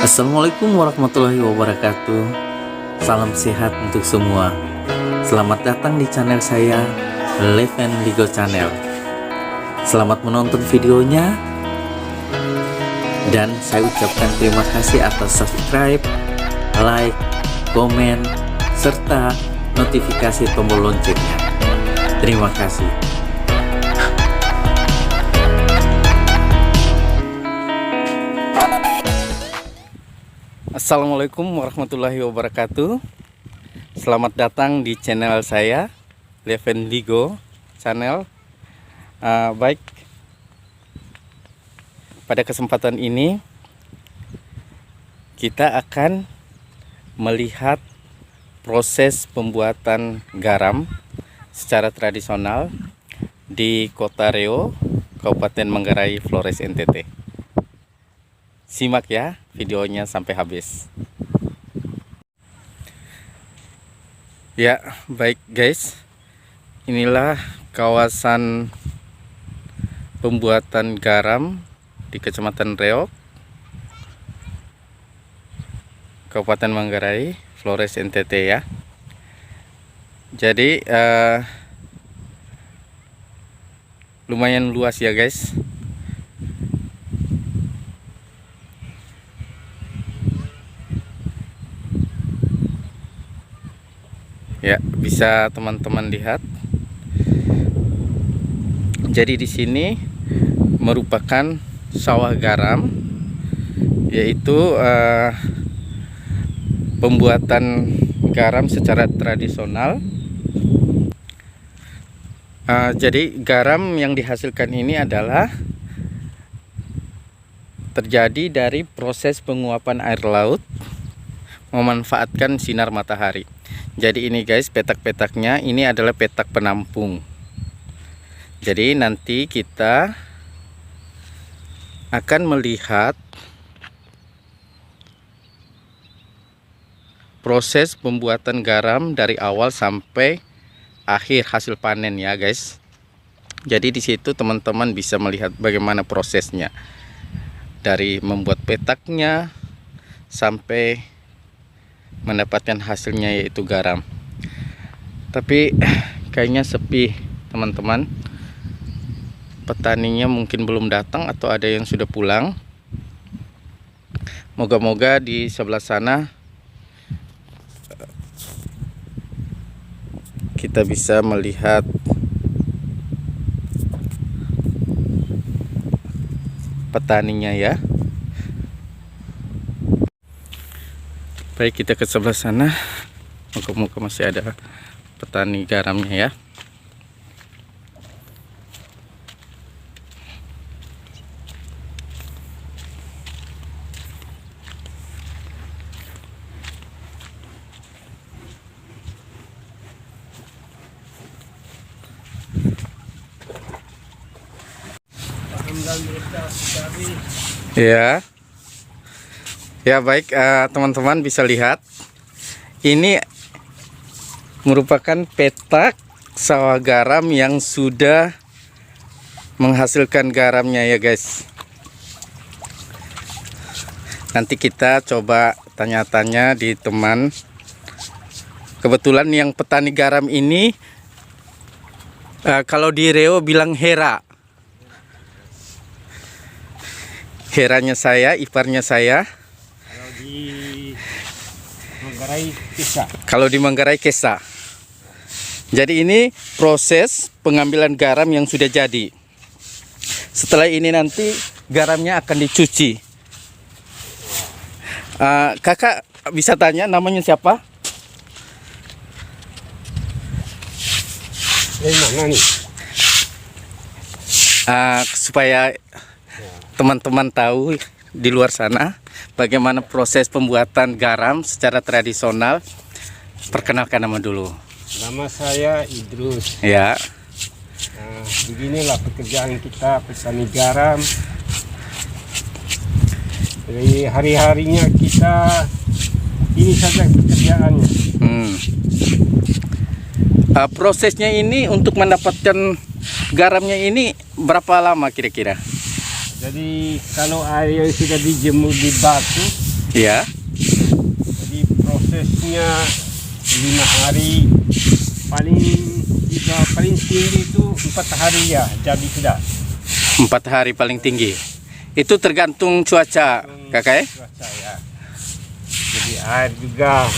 Assalamualaikum warahmatullahi wabarakatuh. Salam sehat untuk semua. Selamat datang di channel saya, Leven Ligo Channel. Selamat menonton videonya. Dan saya ucapkan terima kasih atas subscribe, like, komen, serta notifikasi tombol loncengnya. Terima kasih. Assalamualaikum warahmatullahi wabarakatuh. Selamat datang di channel saya, Leven Ligo Channel. Baik, pada kesempatan ini kita akan melihat proses pembuatan garam secara tradisional di Kota Reo, Kabupaten Manggarai, Flores, NTT. Simak ya videonya sampai habis. Ya, baik guys. Inilah kawasan pembuatan garam di Kecamatan Reo, Kabupaten Manggarai, Flores, NTT ya. Jadi lumayan luas ya guys. Ya, bisa teman-teman lihat. Jadi di sini merupakan sawah garam, yaitu pembuatan garam secara tradisional. Jadi garam yang dihasilkan ini adalah terjadi dari proses penguapan air laut memanfaatkan sinar matahari. Jadi ini guys, petak-petaknya ini adalah petak penampung. Jadi nanti kita akan melihat proses pembuatan garam dari awal sampai akhir hasil panen ya guys. Jadi di situ teman-teman bisa melihat bagaimana prosesnya dari membuat petaknya sampai mendapatkan hasilnya, yaitu garam. Tapi kayaknya sepi teman-teman. Petaninya mungkin belum datang atau ada yang sudah pulang. Moga-moga di sebelah sana kita bisa melihat petaninya ya. Baik, kita ke sebelah sana. Moga-moga masih ada petani garamnya ya. Ya. Ya baik, teman-teman bisa lihat ini merupakan petak sawah garam yang sudah menghasilkan garamnya ya guys. Nanti kita coba tanya-tanya di teman. Kebetulan yang petani garam ini kalau di Reo bilang Hera. Heranya saya, iparnya saya. Kalau di Manggarai Kesa. Jadi ini proses pengambilan garam yang sudah jadi. Setelah ini nanti garamnya akan dicuci. Kakak bisa tanya namanya siapa? Mana nih? Supaya teman-teman tahu di luar sana bagaimana proses pembuatan garam secara tradisional. Perkenalkan nama dulu. Nama saya Idrus. Ya. Beginilah pekerjaan kita petani garam. Dari hari-harinya kita ini saja pekerjaannya. Prosesnya ini untuk mendapatkan garamnya ini berapa lama kira-kira? Jadi kalau air yang sudah dijemur di batu Ya. Jadi prosesnya 5 hari, paling tinggi itu 4 hari ya, jadi sudah. 4 hari paling tinggi. Itu tergantung cuaca, kakak ya? Cuaca ya. Jadi air juga,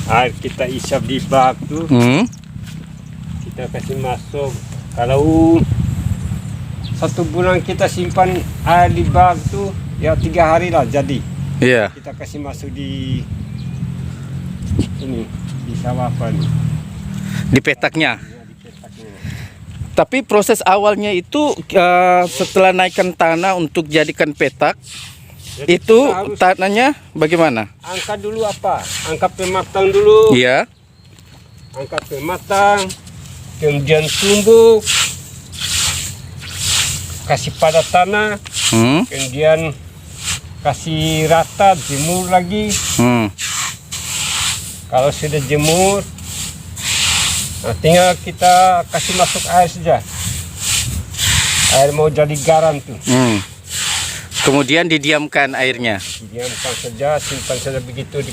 air kita isap di bak tuh, kita kasih masuk. Kalau 1 bulan kita simpan air di bak tuh, ya 3 hari lah jadi. Iya. Kita kasih masuk di ini, di sawah apa nih? Di petaknya. Ya, di petaknya. Tapi proses awalnya itu setelah naikkan tanah untuk jadikan petak, Jadi itu kita harus tanahnya bagaimana? angkat dulu apa? Angkat pematang dulu. Iya. Angkat pematang, kemudian tumbuk, kasih pada tanah, kemudian kasih rata, jemur lagi. Kalau sudah jemur, nah tinggal kita kasih masuk air saja. Air mau jadi garam tuh. Kemudian didiamkan airnya. Diamkan saja, simpan saja begitu di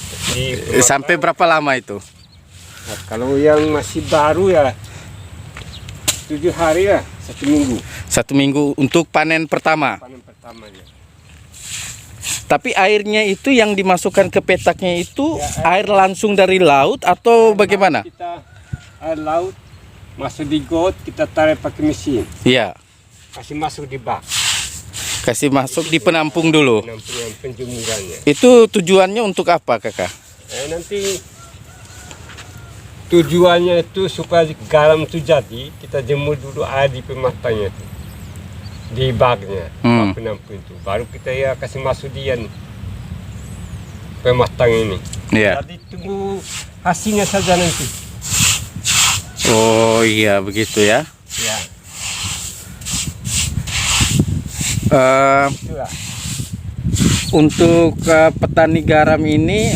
Sampai berapa lama itu? Nah, kalau yang masih baru ya 7 hari ya, 1 minggu. 1 minggu untuk panen pertama. Panen pertamanya. Tapi airnya itu yang dimasukkan ke petaknya itu Ya, air langsung dari laut atau bagaimana? Air laut masuk di got, kita tarik pakai mesin, Iya. kasih masuk di bak. Kasih masuk di penampung dulu. Penampungan penjemurannya. Itu tujuannya untuk apa, kakak? Nanti tujuannya itu supaya garam itu jadi, kita jemur dulu air di pematangnya itu, di baknya, bak penampung itu. Baru kita ya kasih masuk dia nih, pematang ini. Iya. Jadi tunggu hasilnya saja nanti. Oh iya begitu ya. Ya, itulah. Untuk petani garam ini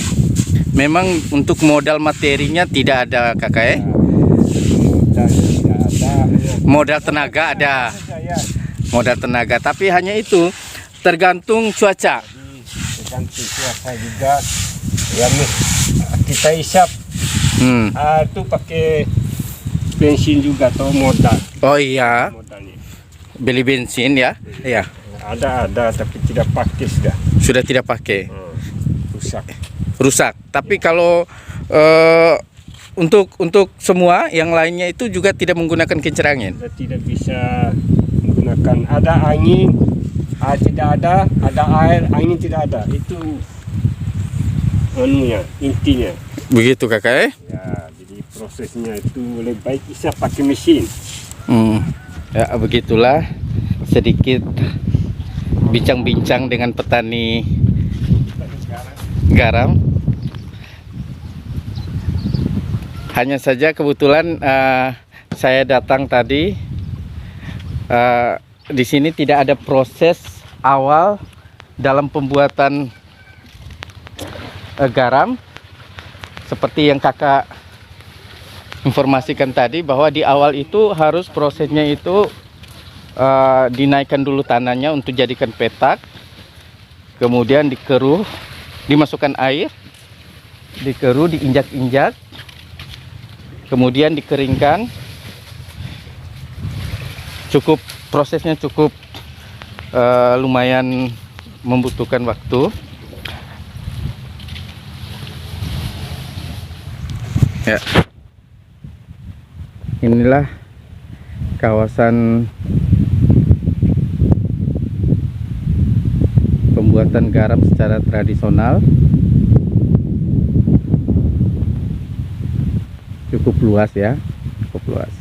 memang untuk modal materinya tidak ada, kakak ya? Tidak ada. Modal tenaga ada. Ya. Modal tenaga, tapi hanya itu tergantung cuaca. Tergantung cuaca juga. Ya, kita isap itu pakai bensin juga atau modal. Oh iya, Modalnya. beli bensin ya? Iya. Ada tapi tidak pakai sudah. Sudah tidak pakai. Rusak. Rusak. Tapi kalau untuk semua yang lainnya itu juga tidak menggunakan kincir angin. Kita tidak bisa menggunakan, ada angin, tidak ada air, angin tidak ada. Itu anunya, intinya. Begitu, kakak ya? Ya, jadi prosesnya itu lebih baik bisa pakai mesin. Ya, begitulah sedikit bincang-bincang dengan petani garam. Hanya saja kebetulan saya datang tadi, di sini tidak ada proses awal dalam pembuatan garam seperti yang kakak informasikan tadi, bahwa di awal itu harus prosesnya itu dinaikkan dulu tanahnya untuk jadikan petak, kemudian dikeruh, dimasukkan air, dikeruh, diinjak-injak, kemudian dikeringkan. Prosesnya cukup lumayan membutuhkan waktu. Ya, inilah kawasan pembuatan garam secara tradisional. Cukup luas ya, cukup luas.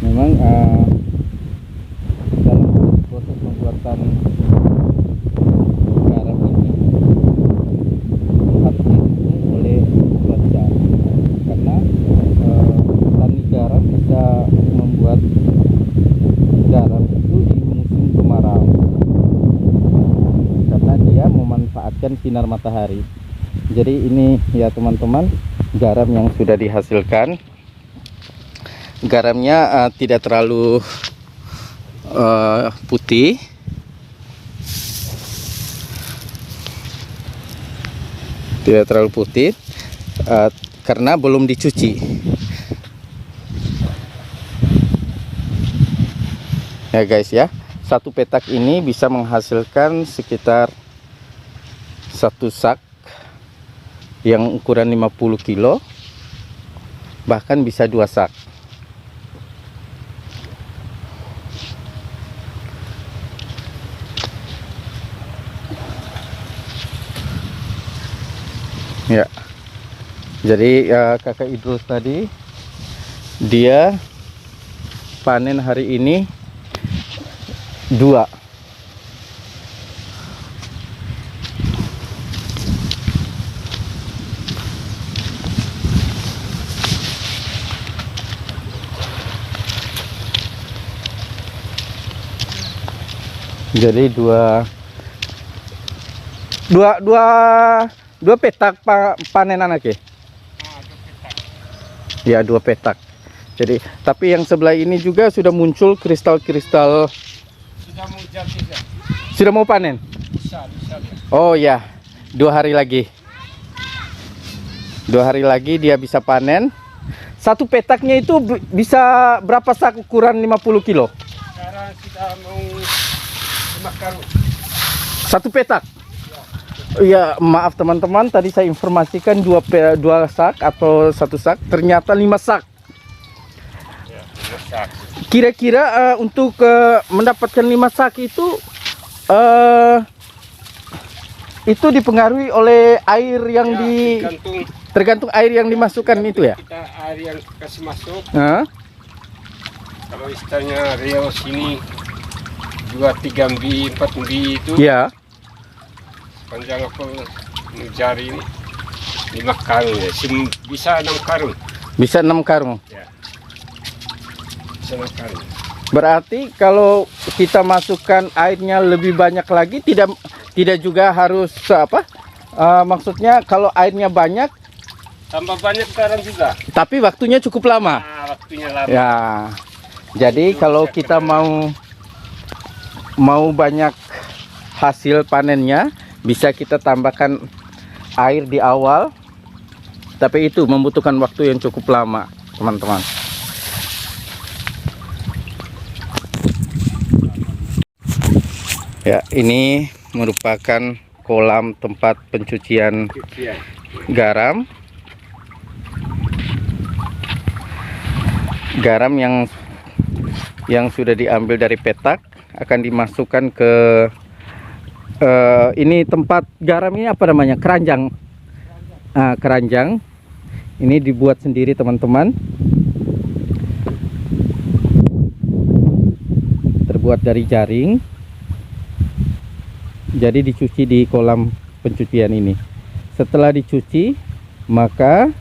Memang dalam proses pembuatan garam ini harus didukung oleh cuaca, karena petani garam bisa membuat membuat garam itu di musim kemarau, karena dia memanfaatkan sinar matahari. Jadi ini ya teman-teman, garam yang sudah dihasilkan. Garamnya tidak terlalu putih, karena belum dicuci. Ya guys ya, satu petak ini bisa menghasilkan sekitar satu sak yang ukuran 50 kilo, bahkan bisa 2 sak. Ya, jadi kakak Idrus tadi dia panen hari ini 2. Jadi dua petak panenan lagi. Ya, 2 petak. Jadi, tapi yang sebelah ini juga sudah muncul kristal-kristal. Sudah mau panen? Bisa. Oh ya, 2 hari lagi. 2 hari lagi dia bisa panen. Satu petaknya itu bisa berapa sak ukuran 50 kilo? Sekarang kita mau 5 karung. Satu petak? Ya, maaf teman-teman, tadi saya informasikan 2 sak atau 1 sak, ternyata 5 sak. Ya, 5 sak. Kira-kira untuk mendapatkan 5 sak itu dipengaruhi oleh air yang Ya, tergantung air yang dimasukkan itu ya? Kita air yang kasih masuk. Kalau istilahnya reos ini 2-3 mbi, 4 mbi itu. Ya. Panjang aku jari ini 5 karung ya. Bisa 6 karung. Bisa 6 karung. Ya. Bisa 6 karung. Berarti kalau kita masukkan airnya lebih banyak lagi, tidak juga harus maksudnya kalau airnya banyak, tambah banyak garam juga. tapi waktunya cukup lama. Waktunya lama. Ya. Jadi kalau kita mau banyak hasil panennya, bisa kita tambahkan air di awal, tapi itu membutuhkan waktu yang cukup lama, teman-teman. Ya, ini merupakan kolam tempat pencucian garam. Garam yang sudah diambil dari petak akan dimasukkan ke ini tempat garam ini apa namanya? Keranjang. Keranjang. Ini dibuat sendiri teman-teman. Terbuat dari jaring. Jadi dicuci di kolam pencucian ini. Setelah dicuci, maka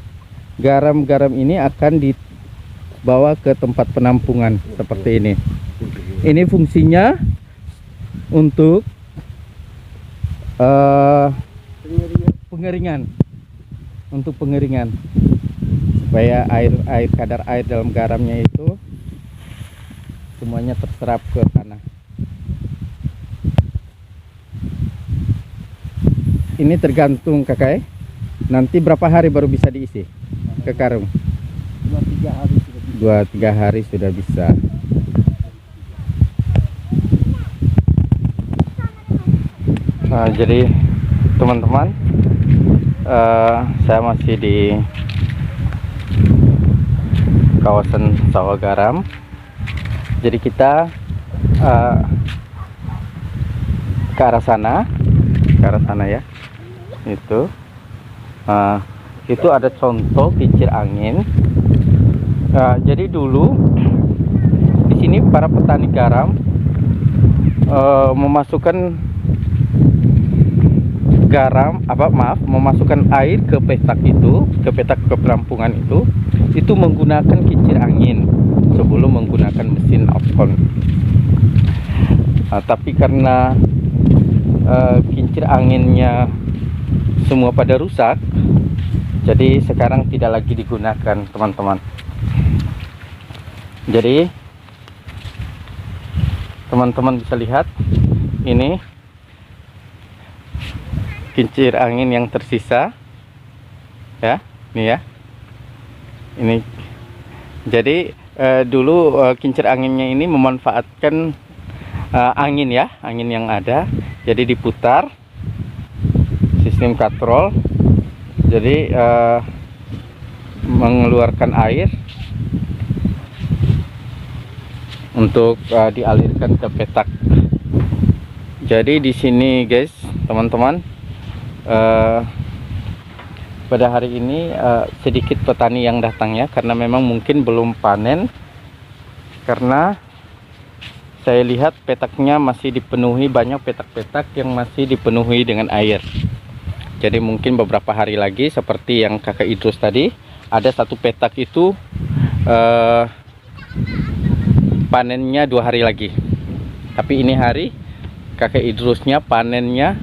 garam-garam ini akan dibawa ke tempat penampungan seperti ini. Ini fungsinya untuk pengeringan, supaya kadar air dalam garamnya itu semuanya terserap ke tanah. Ini tergantung kakak, nanti berapa hari baru bisa diisi ke karung? 2-3 hari sudah bisa. Nah, jadi teman-teman, saya masih di kawasan sawah garam. Jadi kita ke arah sana ya. Itu ada contoh kincir angin. Jadi dulu di sini para petani garam memasukkan memasukkan air ke petak penampungan itu menggunakan kincir angin sebelum menggunakan Tapi karena kincir anginnya semua pada rusak, jadi sekarang tidak lagi digunakan, teman-teman. Jadi teman-teman bisa lihat ini kincir angin yang tersisa ya, ini ya. Ini jadi dulu kincir anginnya ini memanfaatkan angin ya, angin yang ada. Jadi diputar sistem katrol, jadi mengeluarkan air untuk dialirkan ke petak. Jadi di sini guys, teman-teman, pada hari ini sedikit petani yang datang ya, karena memang mungkin belum panen, karena saya lihat petaknya masih dipenuhi, banyak petak-petak yang masih dipenuhi dengan air. Jadi mungkin beberapa hari lagi, seperti yang kakak Idrus tadi, ada satu petak itu panennya 2 hari lagi. Tapi ini hari kakak Idrusnya panennya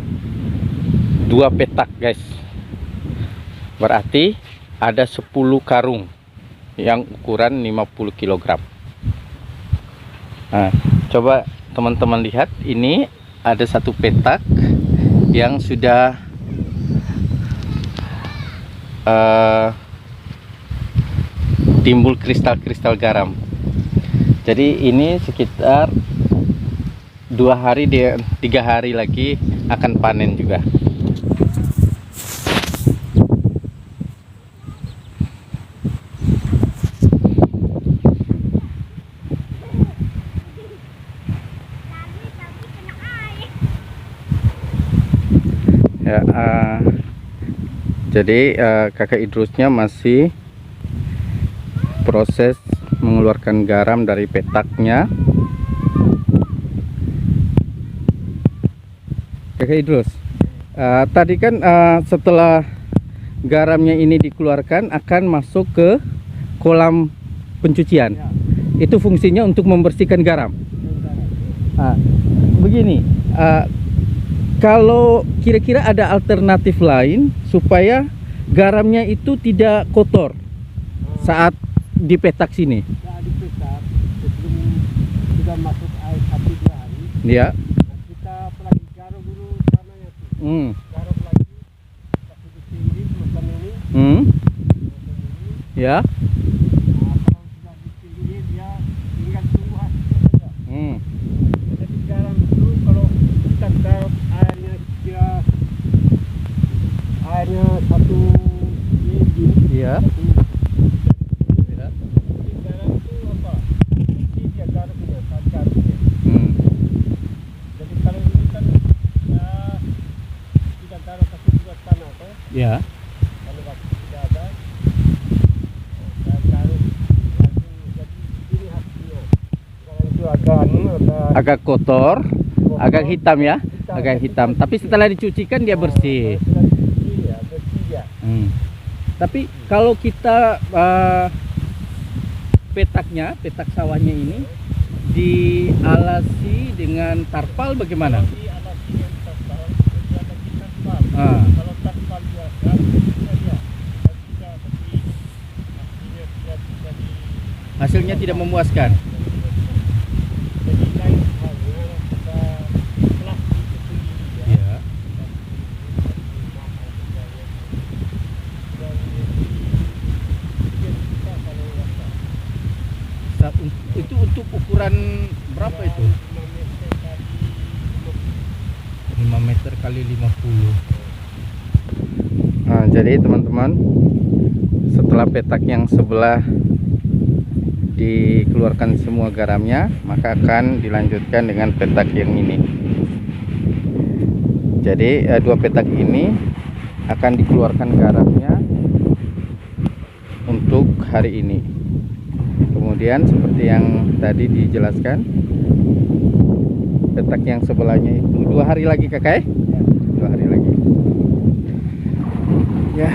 2 petak guys. Berarti ada 10 karung yang ukuran 50 kg. Nah, coba teman-teman lihat, ini ada satu petak yang sudah timbul kristal-kristal garam. Jadi ini sekitar 2 hari, 3 hari lagi akan panen juga. Ya, jadi kakak Idrusnya masih proses mengeluarkan garam dari petaknya. Kakak Idrus, tadi kan setelah garamnya ini dikeluarkan akan masuk ke kolam pencucian. Ya. Itu fungsinya untuk membersihkan garam. Begini, kalau kira-kira ada alternatif lain supaya garamnya itu tidak kotor saat di petak sini. Nah, di petak sebelum sudah masuk air 1-2 hari, Ya. kita lagi garuk dulu tanahnya tuh. Garuk lagi, kasih ditinggi macam ini. Ya. Nah, kalau sudah ditinggi dia tinggal tunggu hasilnya saja. Jadi garam itu kalau kita garuk airnya kira airnya 1 mili. Ya. Garam itu apa? Isi dia garuknya, garuknya. Jadi kalau ini kan ya tidak garuk kasih buat tanah tuh. Ya. Kalau waktu tidak ada, saya garuk langsung jadi ini hasilnya. Kalau itu Agak kotor, agak hitam ya, agak hitam. Tapi setelah dicucikan dia bersih. Sudah dicuci ya, bersih ya. Tapi kalau kita petak sawahnya ini dialasi dengan tarpal bagaimana? Di alas ini yang terpal, jadi ada di terpal. Ah. Kalau terpal biasa, bisa dia. Bisa, tapi hasilnya tidak bisa di. Hasilnya tidak memuaskan. Jadi lain halnya kita plastik itu ya. Ya. Itu untuk ukuran berapa itu? 5 meter kali 50. Nah, jadi teman-teman, setelah petak yang sebelah dikeluarkan semua garamnya, maka akan dilanjutkan dengan petak yang ini. Jadi 2 petak ini akan dikeluarkan garamnya untuk hari ini. Kemudian seperti yang tadi dijelaskan, petak yang sebelahnya itu 2 hari lagi kakak, 2 hari lagi ya.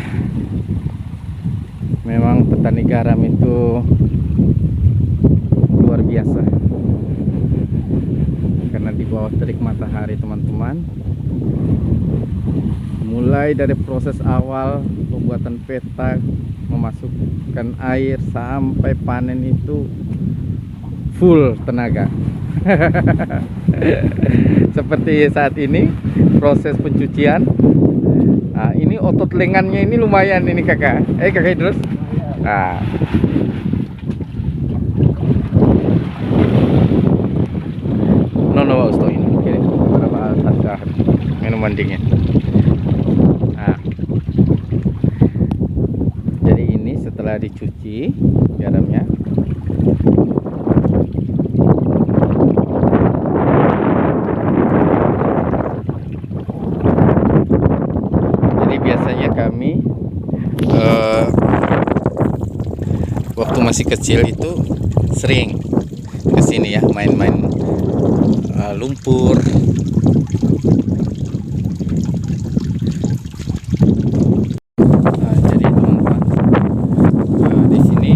Memang petani garam itu luar biasa, karena di bawah Matahari teman-teman. Mulai dari proses awal pembuatan petak, memasukkan air sampai panen itu full tenaga. Seperti saat ini proses pencucian. Nah, ini otot lengannya ini lumayan ini kakak. Kakak terus. Nah. Nono sto ini. Oke, berapa harga minuman dingin. Nah. Jadi ini setelah dicuci garamnya. Biasanya kami waktu masih kecil itu sering kesini ya, main-main lumpur. Jadi teman-teman, di sini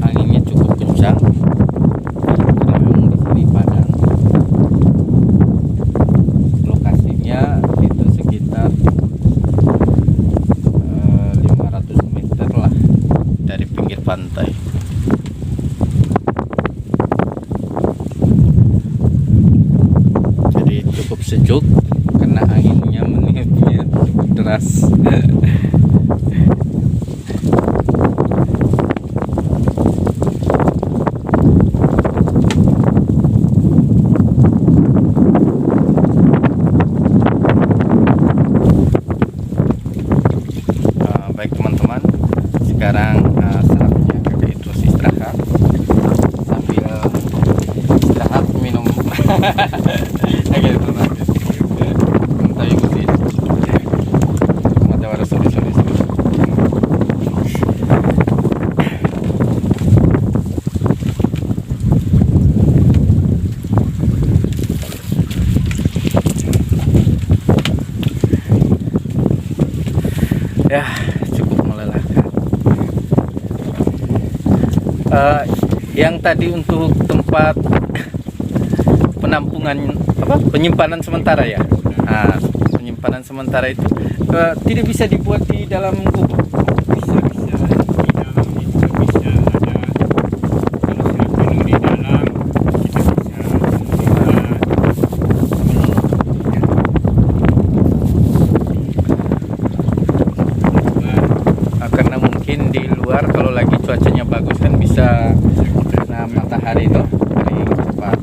anginnya cukup kencang karena memang di sini padang. Itu sekitar 500 meter lah dari pinggir pantai. Jadi cukup sejuk karena anginnya meniupnya cukup deras. Baik teman-teman, sekarang saatnya kakak terus istirahat sambil istirahat minum. Ya, cukup melelahkan. Yang tadi untuk tempat penampungan penyimpanan sementara ya. Nah, penyimpanan sementara itu tidak bisa dibuat di dalam gubuk. Bisa di dalam itu bisa ada, kalau sudah penuh di dalam kita bisa Karena mungkin di luar kalau lagi cuacanya bagus kan bisa kena matahari itu paling cepat.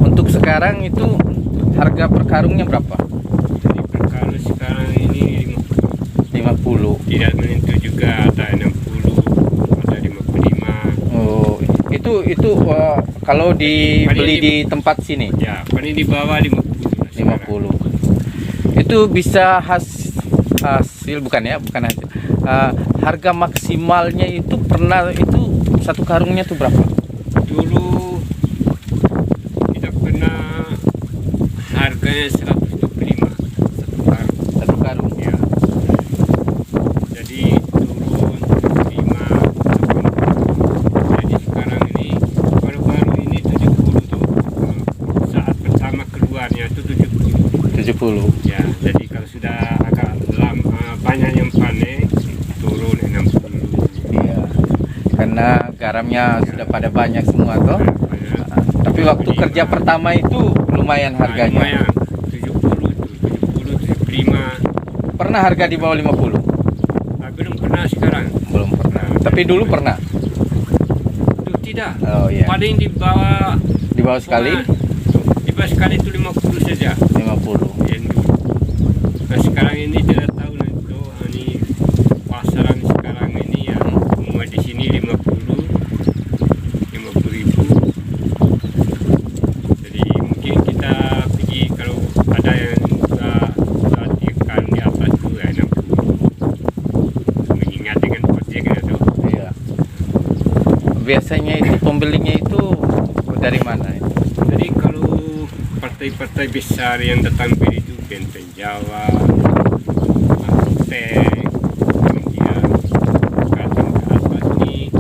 Untuk sekarang itu harga per karungnya berapa? Jadi per karung sekarang ini 50. Tidak menentu juga, ada 60, ada 55. Oh, itu kalau dibeli di tempat sini Ya, paling di bawah 50. 50. Itu bisa hasil bukan hasil. Harga maksimalnya itu pernah itu satu karungnya tuh berapa? Dulu kita pernah harganya 125 Satu karung. ya. Jadi turun 5. Jadi sekarang ini baru-baru ini 70 tuh. Saat pertama keluarnya itu 70. 70. Ya, jadi kalau sudah agak banyak yang panen turun 60. Iya. Karena garamnya sudah pada banyak semua toh. Tapi waktu kerja pertama itu lumayan harganya. Lumayan 70 itu 75. Pernah harga di bawah 50? Belum pernah sekarang. Belum pernah. Tapi dulu pernah. Itu tidak. Oh iya. Paling di bawah Sekali di bawah sekali itu 50 saja. 50. Yang dulu. Nah sekarang ini tidak tahu itu ini pasaran sekarang ini ya. Semua di sini 50 ribu. Jadi mungkin kita pergi kalau ada yang ikan di atas itu ya 60. Mengingat dengan porsinya itu. Iya. Biasanya itu pembelinya itu dari mana itu? Jadi kalau partai-partai besar yang datang beli itu Benteng Jawa, Teng, kemudian kadang ke atas ini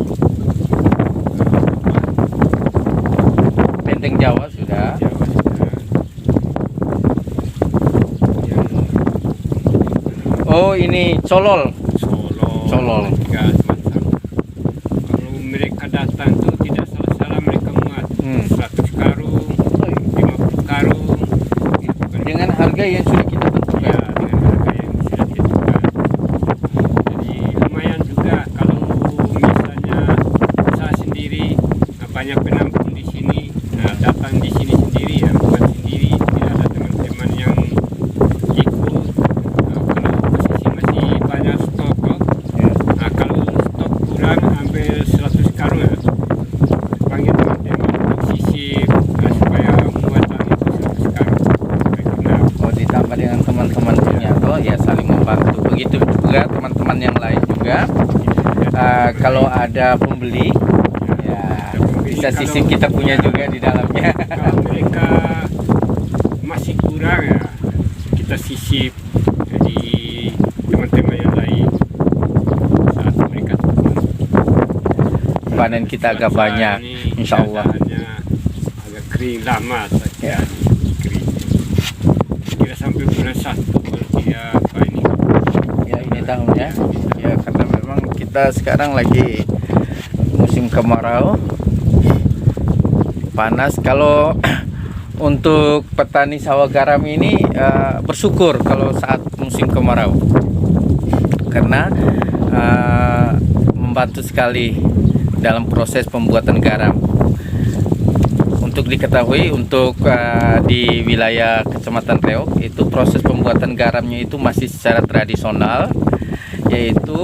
Solol. Solol juga semacam. Kalau mereka datang tuh tidak salah-salah mereka muat 100 karung, 50 karung gitu kan. Dengan harga yang sudah kita tentukan. Ya, dengan harga yang sudah ditentukan. Jadi lumayan juga kalau misalnya saya sendiri banyak penampung di sini, datang di sini sendiri ya, bukan sendiri, tidak ada teman-teman yang ikut. Kalau posisi masih banyak stok kok. Kalau stok kurang ambil 100 karung ya, panggil teman-teman untuk sisip supaya muatan itu 100 karung. Oh, ditambah dengan teman-teman punya toh ya, saling membantu. Begitu juga teman-teman yang lain juga. Kalau ada pembeli ya bisa sisip kita punya juga di dalamnya. Kalau mereka masih kurang ya, kita sisip jadi teman-teman yang lain saat mereka turun. Panen kita agak banyak, insya Allah. Agak kering lama saja. Ya. Kering. Kira sampai bulan 1 kalau dia ini. Ya ini tahunnya. Ya karena memang kita sekarang lagi musim kemarau, panas. Kalau untuk petani sawah garam ini bersyukur kalau saat musim kemarau, karena membantu sekali dalam proses pembuatan garam. Untuk diketahui, untuk di wilayah Kecamatan Reog itu proses pembuatan garamnya itu masih secara tradisional, yaitu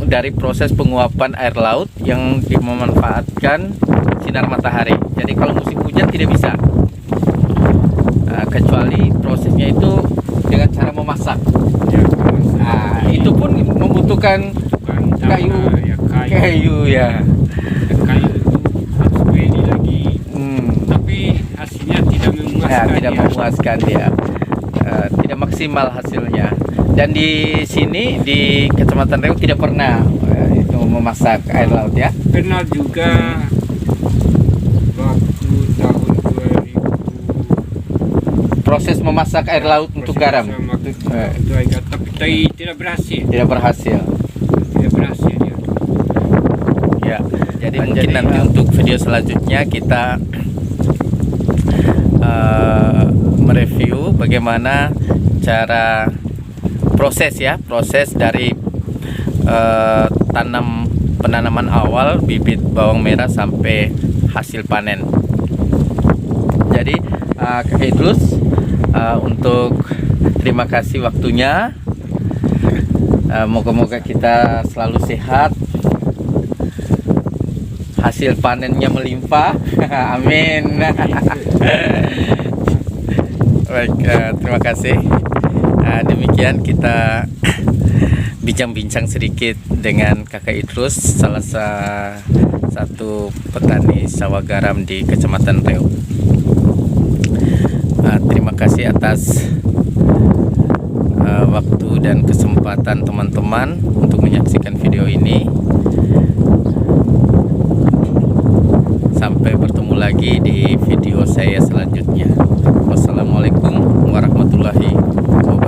dari proses penguapan air laut yang memanfaatkan sinar matahari. Jadi kalau musim hujan tidak bisa, kecuali prosesnya itu dengan cara memasak. Itu pun membutuhkan kayu ya. Kayu itu harus beli lagi. Tapi hasilnya tidak memuaskan. Ya, tidak memuaskan dia. Tidak maksimal hasilnya. Dan di sini di Kecamatan Reog tidak pernah itu memasak air laut ya. Pernah juga waktu tahun 2000 proses memasak air laut untuk garam. Tapi tidak berhasil. Tidak berhasil. Tidak berhasil ya. Ya, jadi mungkin nanti untuk video selanjutnya kita mereview bagaimana cara proses dari penanaman awal bibit bawang merah sampai hasil panen. Jadi Kak Idrus, untuk terima kasih waktunya. Moga-moga kita selalu sehat, hasil panennya melimpah. Amin. Baik, terima kasih. Demikian kita bincang-bincang sedikit dengan Kakak Idrus, salah satu petani sawah garam di Kecamatan Reog. Terima kasih atas waktu dan kesempatan teman-teman untuk menyaksikan video ini. Sampai bertemu lagi di video saya selanjutnya. Wassalamualaikum warahmatullahi wabarakatuh.